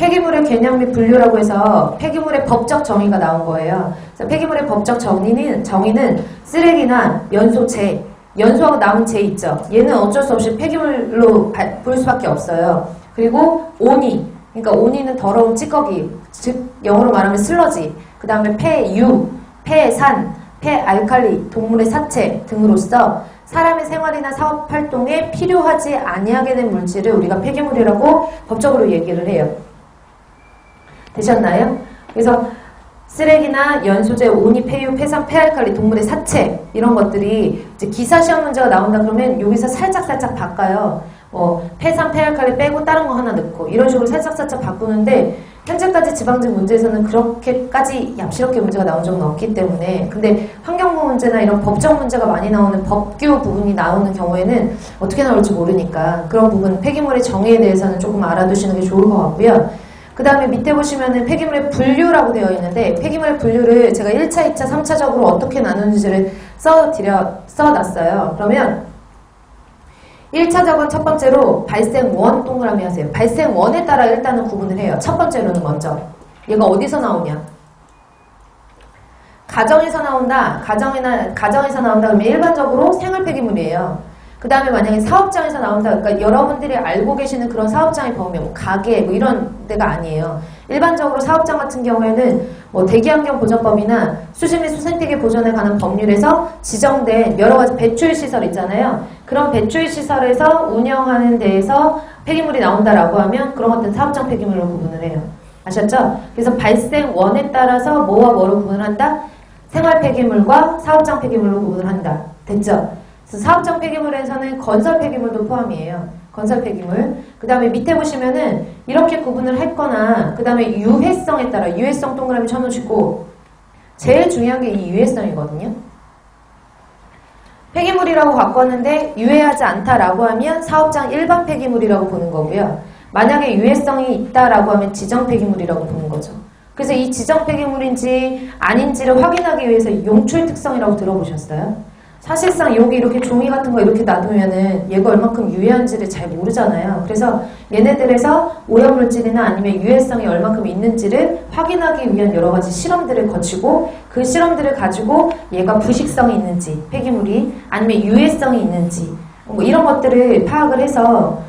폐기물의 개념 및 분류라고 해서 폐기물의 법적 정의가 나온 거예요. 그래서 폐기물의 법적 정의는 쓰레기나 연소, 재, 연소하고 남은 재 있죠. 얘는 어쩔 수 없이 폐기물로 볼 수밖에 없어요. 그리고 오니, 그러니까 오니는 더러운 찌꺼기, 즉 영어로 말하면 슬러지, 그 다음에 폐유, 폐산, 폐알칼리, 동물의 사체 등으로서 사람의 생활이나 사업 활동에 필요하지 아니하게 된 물질을 우리가 폐기물이라고 법적으로 얘기를 해요. 되셨나요? 그래서 쓰레기나 연소재, 오니, 폐유, 폐산, 폐알칼리, 동물의 사체 이런 것들이 이제 기사 시험 문제가 나온다 그러면 여기서 살짝 바꿔요. 폐산, 폐알칼리 빼고 다른 거 하나 넣고 이런 식으로 살짝 바꾸는데 현재까지 지방직 문제에서는 그렇게까지 얍시럽게 문제가 나온 적은 없기 때문에 근데 환경부 문제나 이런 법적 문제가 많이 나오는 법규 부분이 나오는 경우에는 어떻게 나올지 모르니까 그런 부분 폐기물의 정의에 대해서는 조금 알아두시는 게 좋을 것 같고요. 그 다음에 밑에 보시면은 폐기물의 분류라고 되어 있는데 폐기물의 분류를 제가 1차, 2차, 3차적으로 어떻게 나누는지를 써놨어요. 그러면 1차적은 첫 번째로 발생원 동그라미 하세요. 발생원에 따라 일단은 구분을 해요. 첫 번째로는 먼저 얘가 어디서 나오냐? 가정에서 나온다. 가정에서 나온다 그러면 일반적으로 생활 폐기물이에요. 그 다음에 만약에 사업장에서 나온다. 그러니까 여러분들이 알고 계시는 그런 사업장의 범위, 가게 뭐 이런 데가 아니에요. 일반적으로 사업장 같은 경우에는 뭐 대기환경보전법이나 수질 및 수생태계 보존에 관한 법률에서 지정된 여러 가지 배출 시설 있잖아요. 그런 배출 시설에서 운영하는 데에서 폐기물이 나온다라고 하면 그런 것들은 사업장 폐기물로 구분을 해요. 아셨죠? 그래서 발생원에 따라서 뭐와 뭐로 구분을 한다? 생활 폐기물과 사업장 폐기물로 구분을 한다. 됐죠? 그래서 사업장 폐기물에서는 건설 폐기물도 포함이에요. 건설 폐기물. 그 다음에 밑에 보시면은 이렇게 구분을 했거나 그 다음에 유해성에 따라 유해성 동그라미 쳐놓으시고 제일 중요한 게 이 유해성이거든요. 폐기물이라고 바꿨는데 유해하지 않다라고 하면 사업장 일반 폐기물이라고 보는 거고요. 만약에 유해성이 있다라고 하면 지정 폐기물이라고 보는 거죠. 그래서 이 지정 폐기물인지 아닌지를 확인하기 위해서 용출 특성이라고 들어보셨어요? 사실상 여기 이렇게 종이 같은 거 이렇게 놔두면은 얘가 얼만큼 유해한지를 잘 모르잖아요. 그래서 얘네들에서 오염물질이나 아니면 유해성이 얼만큼 있는지를 확인하기 위한 여러 가지 실험들을 거치고 그 실험들을 가지고 얘가 부식성이 있는지 폐기물이 아니면 유해성이 있는지 뭐 이런 것들을 파악을 해서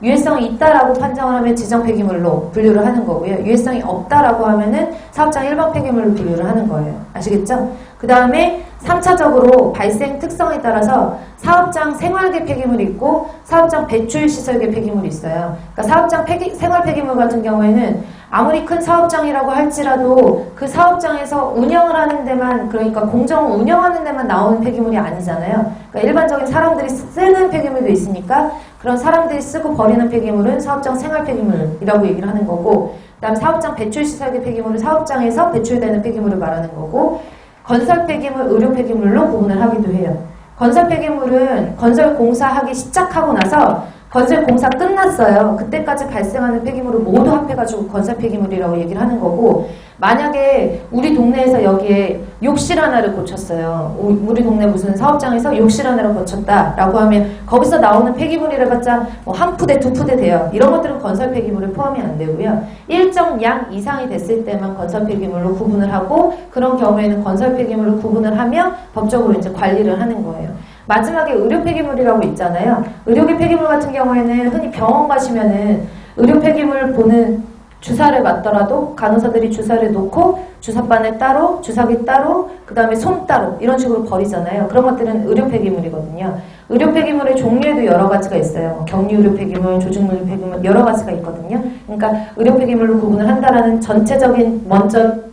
유해성이 있다라고 판정을 하면 지정 폐기물로 분류를 하는 거고요. 유해성이 없다라고 하면은 사업장 일반 폐기물로 분류를 하는 거예요. 아시겠죠? 그 다음에 3차적으로 발생 특성에 따라서 사업장 생활계 폐기물이 있고 사업장 배출시설계 폐기물이 있어요. 그러니까 사업장 생활 폐기물 같은 경우에는 아무리 큰 사업장이라고 할지라도 그 사업장에서 운영을 하는 데만 그러니까 공정 운영하는 데만 나오는 폐기물이 아니잖아요. 그러니까 일반적인 사람들이 쓰는 폐기물도 있으니까 그런 사람들이 쓰고 버리는 폐기물은 사업장 생활 폐기물이라고 얘기를 하는 거고 그 다음 사업장 배출시설계 폐기물은 사업장에서 배출되는 폐기물을 말하는 거고 건설 폐기물, 의료 폐기물로 구분을 하기도 해요. 건설 폐기물은 건설 공사하기 시작하고 나서 건설 공사 끝났어요. 그때까지 발생하는 폐기물을 모두 합해가지고 건설 폐기물이라고 얘기를 하는 거고 만약에 우리 동네에서 여기에 욕실 하나를 고쳤어요. 우리 동네 무슨 사업장에서 욕실 하나를 고쳤다라고 하면 거기서 나오는 폐기물이라 봤자 뭐 한 푸대, 두 푸대 돼요. 이런 것들은 건설 폐기물에 포함이 안 되고요. 일정 양 이상이 됐을 때만 건설 폐기물로 구분을 하고 그런 경우에는 건설 폐기물로 구분을 하며 법적으로 이제 관리를 하는 거예요. 마지막에 의료 폐기물이라고 있잖아요. 의료 폐기물 같은 경우에는 흔히 병원 가시면은 의료 폐기물 보는 주사를 맞더라도 간호사들이 주사를 놓고 주사바늘 따로, 주사기 따로, 그 다음에 솜 따로 이런 식으로 버리잖아요. 그런 것들은 의료 폐기물이거든요. 의료 폐기물의 종류에도 여러 가지가 있어요. 격리 의료 폐기물, 조직물 의료 폐기물 여러 가지가 있거든요. 그러니까 의료 폐기물로 구분을 한다라는 전체적인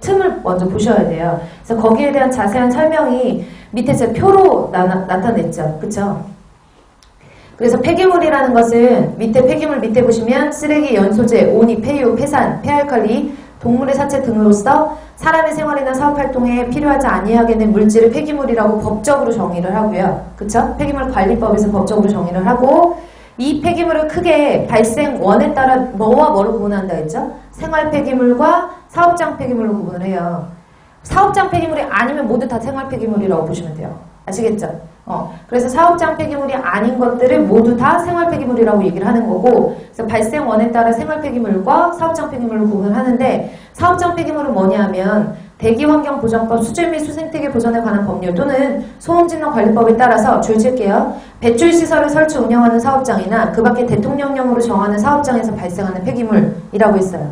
틈을 먼저 보셔야 돼요. 그래서 거기에 대한 자세한 설명이 밑에 제 표로 나타냈죠. 그쵸? 그래서 폐기물이라는 것은 폐기물 밑에 보시면 쓰레기, 연소재, 오니, 폐유, 폐산, 폐알칼리, 동물의 사체 등으로서 사람의 생활이나 사업활동에 필요하지 아니하게 된 물질을 폐기물이라고 법적으로 정의를 하고요. 그쵸? 폐기물 관리법에서 법적으로 정의를 하고 이 폐기물을 크게 발생원에 따라 뭐와 뭐로 구분한다 했죠? 생활 폐기물과 사업장 폐기물로 구분을 해요. 사업장 폐기물이 아니면 모두 다 생활 폐기물이라고 보시면 돼요. 아시겠죠? 그래서 사업장 폐기물이 아닌 것들을 모두 다 생활 폐기물이라고 얘기를 하는 거고, 그래서 발생원에 따라 생활 폐기물과 사업장 폐기물을 구분하는데, 사업장 폐기물은 뭐냐면 대기환경보전법, 수질 및 수생태계 보전에 관한 법률 또는 소음진흥관리법에 따라서 줄칠게요. 배출시설을 설치 운영하는 사업장이나 그 밖에 대통령령으로 정하는 사업장에서 발생하는 폐기물이라고 했어요.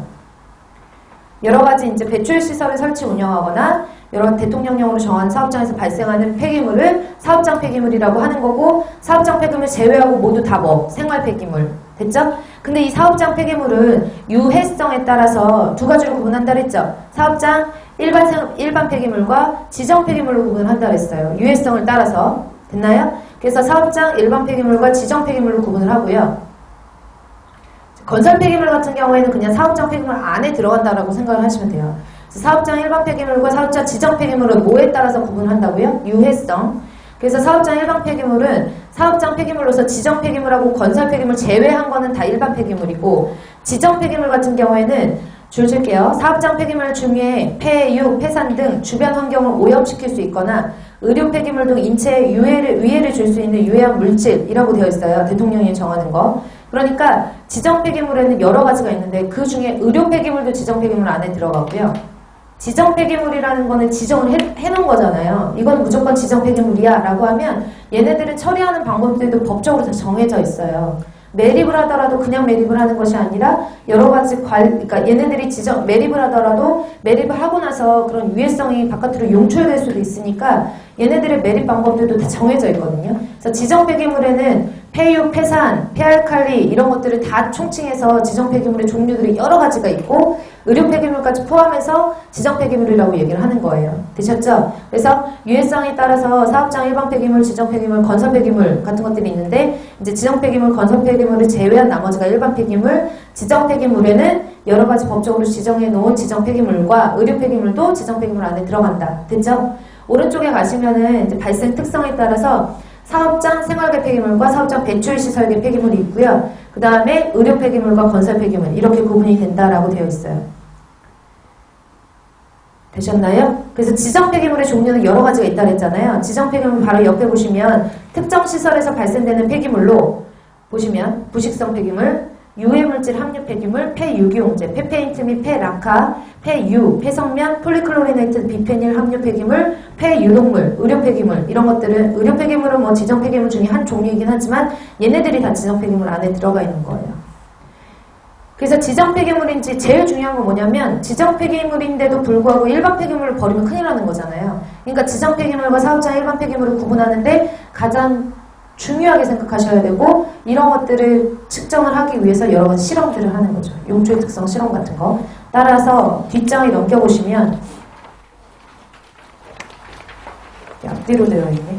여러 가지 이제 배출시설을 설치 운영하거나 여러 대통령령으로 정한 사업장에서 발생하는 폐기물을 사업장 폐기물이라고 하는 거고, 사업장 폐기물 제외하고 모두 다 생활 폐기물. 됐죠? 근데 이 사업장 폐기물은 유해성에 따라서 두 가지로 구분한다 그랬죠? 사업장 일반 폐기물과 지정 폐기물로 구분한다 그랬어요. 유해성을 따라서. 됐나요? 그래서 사업장 일반 폐기물과 지정 폐기물로 구분을 하고요. 건설 폐기물 같은 경우에는 그냥 사업장 폐기물 안에 들어간다라고 생각을 하시면 돼요. 사업장 일반 폐기물과 사업장 지정 폐기물은 뭐에 따라서 구분한다고요? 유해성. 그래서 사업장 일반 폐기물은 사업장 폐기물로서 지정 폐기물하고 건설 폐기물 제외한 거는 다 일반 폐기물이고, 지정 폐기물 같은 경우에는 줄칠게요. 사업장 폐기물 중에 폐, 유, 폐산 등 주변 환경을 오염시킬 수 있거나 의료 폐기물 등 인체에 위해를 줄 수 있는 유해한 물질이라고 되어 있어요. 대통령이 정하는 거. 그러니까 지정 폐기물에는 여러 가지가 있는데 그 중에 의료 폐기물도 지정 폐기물 안에 들어가고요. 지정 폐기물이라는 거는 지정을 해놓은 거잖아요. 이건 무조건 지정 폐기물이야 라고 하면 얘네들은 처리하는 방법들도 법적으로 다 정해져 있어요. 매립을 하더라도 그냥 매립을 하는 것이 아니라 여러 가지 그러니까 얘네들이 매립을 하더라도 매립을 하고 나서 그런 유해성이 바깥으로 용출될 수도 있으니까 얘네들의 매립 방법들도 다 정해져 있거든요. 그래서 지정 폐기물에는 폐유, 폐산, 폐알칼리 이런 것들을 다 총칭해서 지정 폐기물의 종류들이 여러 가지가 있고, 의료 폐기물까지 포함해서 지정 폐기물이라고 얘기를 하는 거예요. 되셨죠? 그래서 유해성에 따라서 사업장 일반 폐기물, 지정 폐기물, 건설 폐기물 같은 것들이 있는데, 이제 지정 폐기물, 건설 폐기물을 제외한 나머지가 일반 폐기물, 지정 폐기물에는 여러 가지 법적으로 지정해 놓은 지정 폐기물과 의료 폐기물도 지정 폐기물 안에 들어간다. 됐죠? 오른쪽에 가시면은 이제 발생 특성에 따라서 사업장 생활계 폐기물과 사업장 배출시설계 폐기물이 있고요. 그 다음에 의료 폐기물과 건설 폐기물 이렇게 구분이 된다라고 되어 있어요. 되셨나요? 그래서 지정 폐기물의 종류는 여러 가지가 있다고 했잖아요. 지정 폐기물 바로 옆에 보시면 특정 시설에서 발생되는 폐기물로 보시면 부식성 폐기물, 유해물질 함유 폐기물, 폐유기용제, 폐페인트 및 폐락화, 폐유, 폐성면, 폴리클로리네이트 비페닐 함유 폐기물, 폐유독물, 의료 폐기물 이런 것들은 의료 폐기물은 뭐 지정 폐기물 중에 한 종류이긴 하지만 얘네들이 다 지정 폐기물 안에 들어가 있는 거예요. 그래서 지정 폐기물인지 제일 중요한 건 뭐냐면 지정 폐기물인데도 불구하고 일반 폐기물을 버리면 큰일 나는 거잖아요. 그러니까 지정 폐기물과 사업장 일반 폐기물을 구분하는데 가장 중요하게 생각하셔야 되고, 이런 것들을 측정을 하기 위해서 여러 가지 실험들을 하는 거죠. 용출 특성 실험 같은 거. 따라서 뒷장에 넘겨보시면 앞뒤로 되어 있네.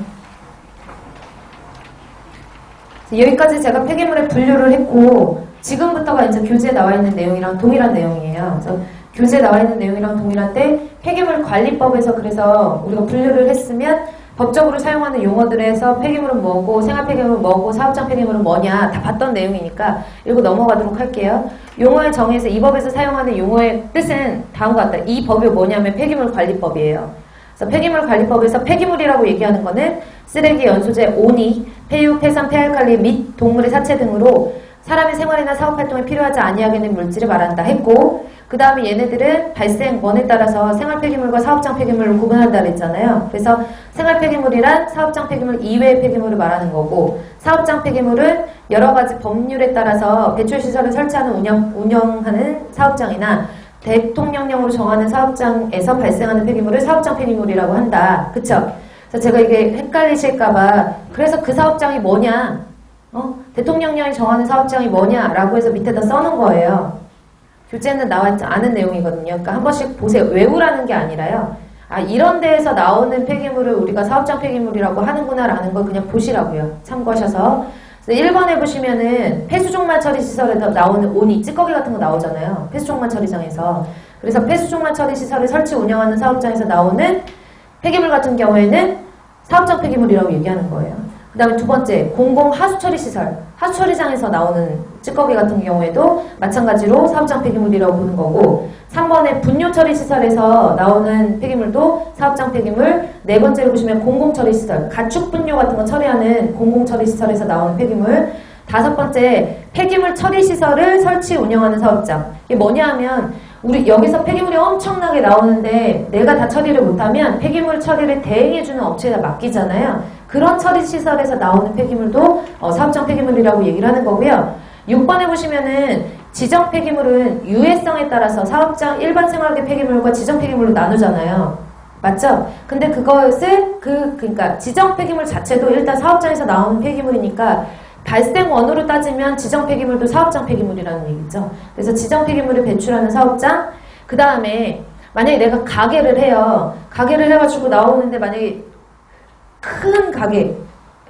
여기까지 제가 폐기물의 분류를 했고, 지금부터가 이제 교재에 나와 있는 내용이랑 동일한 내용이에요. 그래서 교재에 나와 있는 내용이랑 동일한데 폐기물 관리법에서 그래서 우리가 분류를 했으면 법적으로 사용하는 용어들에서 폐기물은 뭐고 생활 폐기물은 뭐고 사업장 폐기물은 뭐냐 다 봤던 내용이니까 읽고 넘어가도록 할게요. 용어의 정의에서 이 법에서 사용하는 용어의 뜻은 다음과 같다. 이 법이 뭐냐면 폐기물 관리법이에요. 그래서 폐기물 관리법에서 폐기물이라고 얘기하는 거는 쓰레기, 연소제, 오니, 폐유, 폐산, 폐알칼리 및 동물의 사체 등으로 사람의 생활이나 사업활동에 필요하지 아니하게 된 물질을 말한다 했고, 그 다음에 얘네들은 발생원에 따라서 생활 폐기물과 사업장 폐기물을 구분한다 그랬잖아요. 그래서 생활 폐기물이란 사업장 폐기물 이외의 폐기물을 말하는 거고, 사업장 폐기물은 여러 가지 법률에 따라서 배출시설을 설치하는 운영하는 사업장이나 대통령령으로 정하는 사업장에서 발생하는 폐기물을 사업장 폐기물이라고 한다. 그쵸? 그래서 제가 이게 헷갈리실까봐 그래서 그 사업장이 뭐냐? 대통령령이 정하는 사업장이 뭐냐라고 해서 밑에다 써놓은 거예요. 교재는 나왔지 않은 내용이거든요. 그러니까 한 번씩 보세요. 외우라는 게 아니라요. 아, 이런 데에서 나오는 폐기물을 우리가 사업장 폐기물이라고 하는구나라는 걸 그냥 보시라고요. 참고하셔서. 1번에 보시면은 폐수종말 처리 시설에서 나오는 오니, 찌꺼기 같은 거 나오잖아요. 폐수종말 처리장에서. 그래서 폐수종말 처리 시설을 설치 운영하는 사업장에서 나오는 폐기물 같은 경우에는 사업장 폐기물이라고 얘기하는 거예요. 그 다음에 두 번째, 공공 하수처리 시설. 하수처리장에서 나오는 찌꺼기 같은 경우에도 마찬가지로 사업장 폐기물이라고 보는 거고 3번에 분뇨 처리 시설에서 나오는 폐기물도 사업장 폐기물. 네 번째로 보시면 공공처리 시설, 가축 분뇨 같은 거 처리하는 공공처리 시설에서 나오는 폐기물. 다섯 번째, 폐기물 처리 시설을 설치 운영하는 사업장. 이게 뭐냐 하면 우리 여기서 폐기물이 엄청나게 나오는데 내가 다 처리를 못하면 폐기물 처리를 대행해주는 업체에다 맡기잖아요. 그런 처리 시설에서 나오는 폐기물도 사업장 폐기물이라고 얘기를 하는 거고요. 6번에 보시면은 지정 폐기물은 유해성에 따라서 사업장 일반 생활계 폐기물과 지정 폐기물로 나누잖아요. 맞죠? 근데 그것을 그러니까 지정 폐기물 자체도 일단 사업장에서 나오는 폐기물이니까 발생 원으로 따지면 지정 폐기물도 사업장 폐기물이라는 얘기죠. 그래서 지정 폐기물을 배출하는 사업장. 그 다음에 만약에 내가 가게를 해요. 가게를 해가지고 나오는데 만약에 큰 가게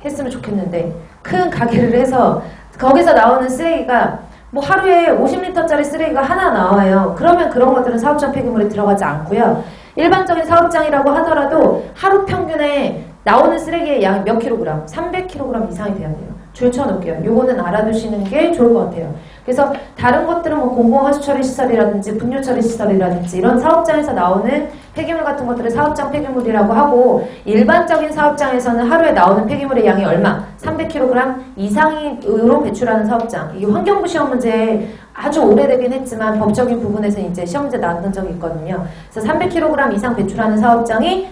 했으면 좋겠는데 큰 가게를 해서 거기서 나오는 쓰레기가 뭐 하루에 50리터짜리 쓰레기가 하나 나와요. 그러면 그런 것들은 사업장 폐기물에 들어가지 않고요. 일반적인 사업장이라고 하더라도 하루 평균에 나오는 쓰레기의 양이 몇 킬로그램? 300kg 이상이 돼야 돼요. 줄쳐놓을게요. 요거는 알아두시는 게 좋을 것 같아요. 그래서 다른 것들은 뭐 공공하수처리 시설이라든지 분뇨처리 시설이라든지 이런 사업장에서 나오는 폐기물 같은 것들을 사업장 폐기물이라고 하고 일반적인 사업장에서는 하루에 나오는 폐기물의 양이 얼마? 300kg 이상으로 배출하는 사업장. 이게 환경부 시험 문제에 아주 오래되긴 했지만 법적인 부분에서 이제 시험 문제 나왔던 적이 있거든요. 그래서 300kg 이상 배출하는 사업장이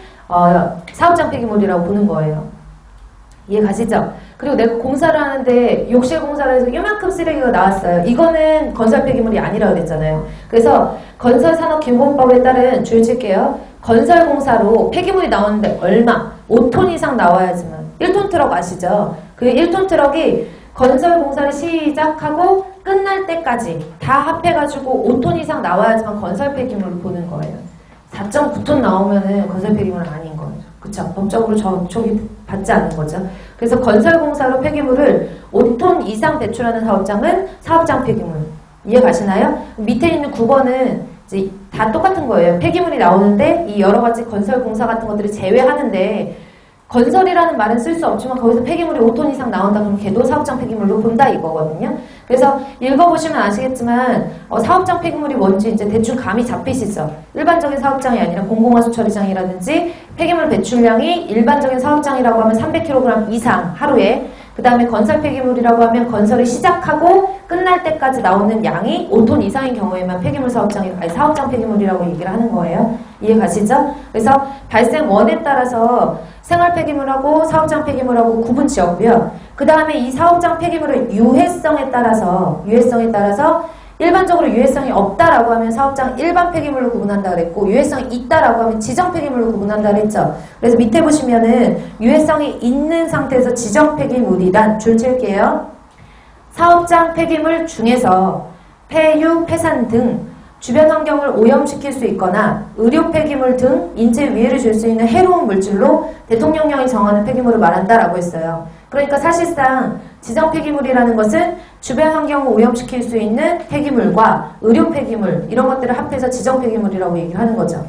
사업장 폐기물이라고 보는 거예요. 이해 가시죠? 그리고 내가 공사를 하는데 욕실 공사를 해서 이만큼 쓰레기가 나왔어요. 이거는 건설 폐기물이 아니라고 그랬잖아요. 그래서 건설산업기본법에 따른 줄 칠게요. 건설 공사로 폐기물이 나오는데 얼마? 5톤 이상 나와야지만 1톤 트럭 아시죠? 그 1톤 트럭이 건설 공사를 시작하고 끝날 때까지 다 합해가지고 5톤 이상 나와야지만 건설 폐기물을 보는 거예요. 4.9톤 나오면은 건설 폐기물은 아닌 거예요. 그쵸? 법적으로 저기 받지 않는 거죠. 그래서 건설공사로 폐기물을 5톤 이상 배출하는 사업장은 사업장 폐기물. 이해 가시나요? 밑에 있는 9번은 이제 다 똑같은 거예요. 폐기물이 나오는데 이 여러 가지 건설공사 같은 것들을 제외하는데 건설이라는 말은 쓸 수 없지만 거기서 폐기물이 5톤 이상 나온다 그러면 걔도 사업장 폐기물로 본다 이거거든요. 그래서 읽어보시면 아시겠지만 사업장 폐기물이 뭔지 이제 대충 감이 잡히시죠. 일반적인 사업장이 아니라 공공하수 처리장이라든지 폐기물 배출량이 일반적인 사업장이라고 하면 300kg 이상 하루에 그 다음에 건설 폐기물이라고 하면 건설을 시작하고 끝날 때까지 나오는 양이 5톤 이상인 경우에만 폐기물 사업장이 아니 사업장 폐기물이라고 얘기를 하는 거예요. 이해 가시죠? 그래서 발생 원에 따라서 생활 폐기물하고 사업장 폐기물하고 구분 지었고요. 그 다음에 이 사업장 폐기물의 유해성에 따라서 일반적으로 유해성이 없다라고 하면 사업장 일반 폐기물로 구분한다 그랬고 유해성이 있다라고 하면 지정 폐기물로 구분한다 그랬죠. 그래서 밑에 보시면은 유해성이 있는 상태에서 지정 폐기물이란 줄 칠게요. 사업장 폐기물 중에서 폐유, 폐산 등 주변 환경을 오염시킬 수 있거나 의료 폐기물 등 인체 위해를 줄 수 있는 해로운 물질로 대통령령이 정하는 폐기물을 말한다라고 했어요. 그러니까 사실상 지정 폐기물이라는 것은 주변 환경을 오염시킬 수 있는 폐기물과 의료 폐기물 이런 것들을 합해서 지정 폐기물이라고 얘기를 하는 거죠.